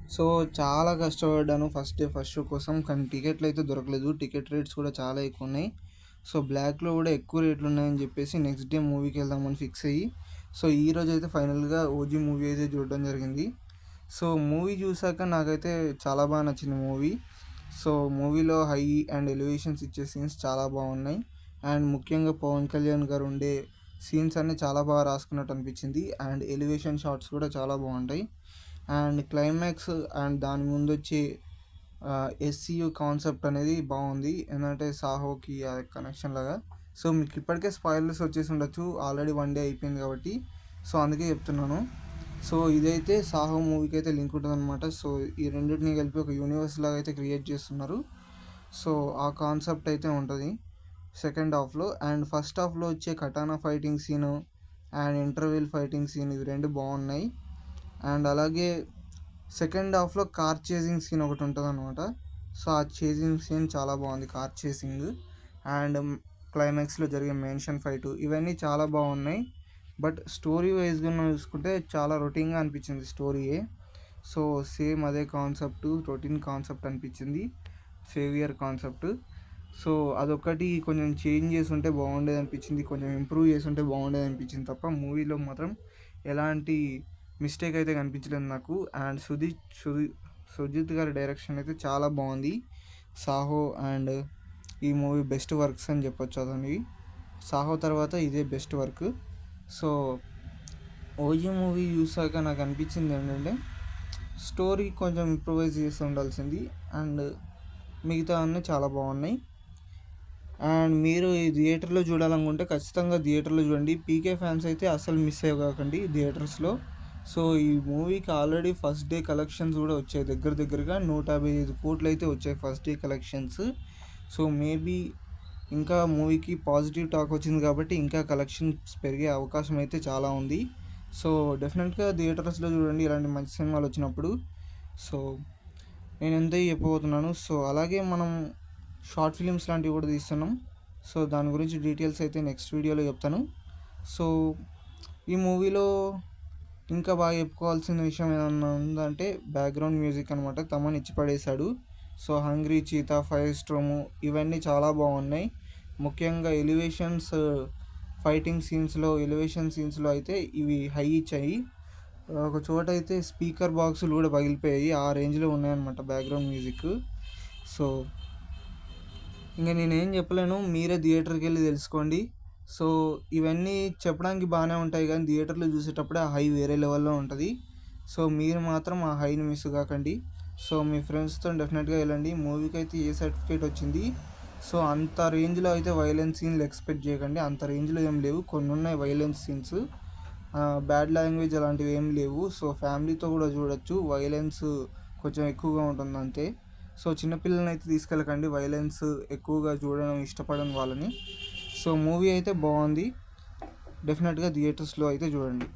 So, చాలా కష్టపడ్డాను first day first show కోసం. కానీ టికెట్లయితే దొరకలేదు. టికెట్ రేట్స్ కూడా చాలా ఎక్కువున్నాయి. సో, బ్లాక్‌లో గూడా ఎక్కువ రేట్లున్నాయని జెప్పేసి నెక్స్ట్ డే మూవీకెళ్దామని ఫిక్స్ అయ్యి, సో, ఈరోజైతే ఫైనల్‌గా 'ఓజీ' మూవీ అయితే చూడడం జరిగింది. సో, మూవీ చూసాక నాకైతే చాలా బాగా నచ్చింది మూవీ. సో, మూవీలో హై అండ్ ఎలివేషన్స్ ఇచ్చే సీన్స్ చాలా బాగున్నాయి. అండ్ ముఖ్యంగా పవన్ కళ్యాణ్ గారు ఉండే సీన్స్ అన్నీ చాలా బాగా రాసుకున్నట్టు అనిపించింది. అండ్ ఎలివేషన్ షాట్స్ కూడా చాలా బాగుంటాయి. అండ్ క్లైమాక్స్ అండ్ దాని ముందొచ్చే ఎస్‌సీయూ కాన్సెప్ట్ అనేది బాగుంది. ఏందంటే 'సాహోకి' కనెక్షన్ లాగా. సో, మీకు ఇప్పటికే స్పాయిలర్స్ వచ్చేసి ఉండొచ్చు. ఆల్రెడీ 1 డే అయిపోయింది కాబట్టి. సో, అందుకే చెప్తున్నాను. సో, ఇదైతే 'సాహో' మూవీకి అయితే లింక్ ఉంటదనమాట. సో, ఈ రెండిటిని కలిపి ఒక యూనివర్స్ లాగా అయితే క్రియేట్ చేస్తున్నారు. సో, ఆ కాన్సెప్ట్ అయితే ఉంటది సెకండ్ హాఫ్‌లో. అండ్ ఫస్ట్ హాఫ్‌లో వచ్చే katana fighting scene and interval fighting scene ఇవి 2 బాగున్నాయి. అండ్ అలాగే సెకండ్ హాఫ్‌లో కార్ చేజింగ్ సీన్ ఒకటి ఉంటదనమాట. సో, ఆ చేజింగ్ సీన్ చాలా బాగుంది కార్ చేసింగ్. అండ్ క్లైమాక్స్‌లో జరిగే మెన్షన్ ఫైటు ఇవన్నీ చాలా బాగున్నాయి. బట్ స్టోరీ వైస్‌గా చూసుకుంటే చాలా రొటీన్‌గా అనిపించింది స్టోరీయే. సో, సేమ్ అదే కాన్సెప్ట్ రొటీన్ కాన్సెప్ట్ అనిపించింది. Saviour concept. సో, అదొక్కటి కొంచెం చేంజ్ చేసుంటే బాగుండేదనిపించింది. కొంచెం ఇంప్రూవ్ చేసుంటే బాగుండేదనిపించింది తప్ప మూవీలో మాత్రం ఎలాంటి మిస్టేక్ అయితే కనిపించలేదు నాకు. అండ్ సుజిత్ గారి డైరెక్షన్ అయితే చాలా బాగుంది. 'సాహో' అండ్ ఈ మూవీ బెస్ట్ వర్క్స్ అని చెప్పొచ్చు అతనివి. 'సాహో' తర్వాత ఇదే best work. So, 'OG' movie చూసాక నాకు అనిపించింది ఏంటంటే స్టోరీ కొంచెం ఇంప్రూవైజ్ చేసి ఉండాల్సింది. అండ్ మిగతా అన్నీ చాలా బాగున్నాయి. అండ్ మీరు ఈ థియేటర్లో చూడాలనుకుంటే ఖచ్చితంగా థియేటర్లో చూడండి. పీకే ఫ్యాన్స్ అయితే అస్సలు మిస్ అవ్వకండి థియేటర్స్లో. సో, ఈ మూవీకి ఆల్రెడీ ఫస్ట్ డే కలెక్షన్స్ కూడా వచ్చాయి. దగ్గరగా 155 కోట్లు అయితే వచ్చాయి first day collections. So, maybe ఇంకా మూవీకి పాజిటివ్ టాక్ వచ్చింది కాబట్టి ఇంకా కలెక్షన్స్ పెరిగే అవకాశం అయితే చాలా ఉంది. సో, డెఫినెట్గా థియేటర్స్లో చూడండి ఇలాంటి మంచి సినిమాలు వచ్చినప్పుడు. సో, నేను ఎంతో చెప్పబోతున్నాను. సో, అలాగే మనం షార్ట్ ఫిలిమ్స్ లాంటివి కూడా తీస్తున్నాం. సో, దాని గురించి డీటెయిల్స్ అయితే నెక్స్ట్ వీడియోలో చెప్తాను. సో, ఈ మూవీలో ఇంకా బాగా చెప్పుకోవాల్సిన విషయం ఏమన్నా ఉందంటే బ్యాక్గ్రౌండ్ మ్యూజిక్ అనమాట. తమన్ ఇచ్చి పడేశాడు. సో, 'హంగ్రీ చీతా', 'ఫైర్ స్ట్రోము' ఇవన్నీ చాలా బాగున్నాయి. ముఖ్యంగా ఎలివేషన్ సీన్స్లో అయితే ఇవి హై ఇచ్చాయి. ఒక చోట అయితే స్పీకర్ బాక్సులు కూడా పగిలిపోయాయి. ఆ రేంజ్లో ఉన్నాయన్నమాట బ్యాక్గ్రౌండ్ మ్యూజిక్. సో, ఇంక నేనేం చెప్పలేను. మీరే థియేటర్కి వెళ్ళి తెలుసుకోండి. సో, ఇవన్నీ చెప్పడానికి బాగానే ఉంటాయి కానీ థియేటర్లో చూసేటప్పుడే ఆ హై వేరే లెవెల్లో ఉంటుంది. సో, మీరు మాత్రం ఆ హైని మిస్ కాకండి. సో, మీ ఫ్రెండ్స్తో డెఫినెట్గా వెళ్ళండి. మూవీకి అయితే ఏ సర్టిఫికేట్ వచ్చింది. సో, అంత రేంజ్లో అయితే వైలెన్స్ సీన్లు ఎక్స్పెక్ట్ చేయకండి. అంత రేంజ్లో ఏం లేవు. కొన్ని ఉన్నాయి వైలెన్స్ సీన్స్. బ్యాడ్ లాంగ్వేజ్ అలాంటివి ఏం లేవు. సో, ఫ్యామిలీతో కూడా చూడొచ్చు. వైలెన్స్ కొంచెం ఎక్కువగా ఉంటుంది అంతే. సో, చిన్నపిల్లల్ని అయితే తీసుకెళ్ళకండి వైలెన్స్ ఎక్కువగా చూడడం ఇష్టపడని వాళ్ళని. సో, మూవీ అయితే బాగుంది. డెఫినెట్గా థియేటర్స్లో అయితే చూడండి.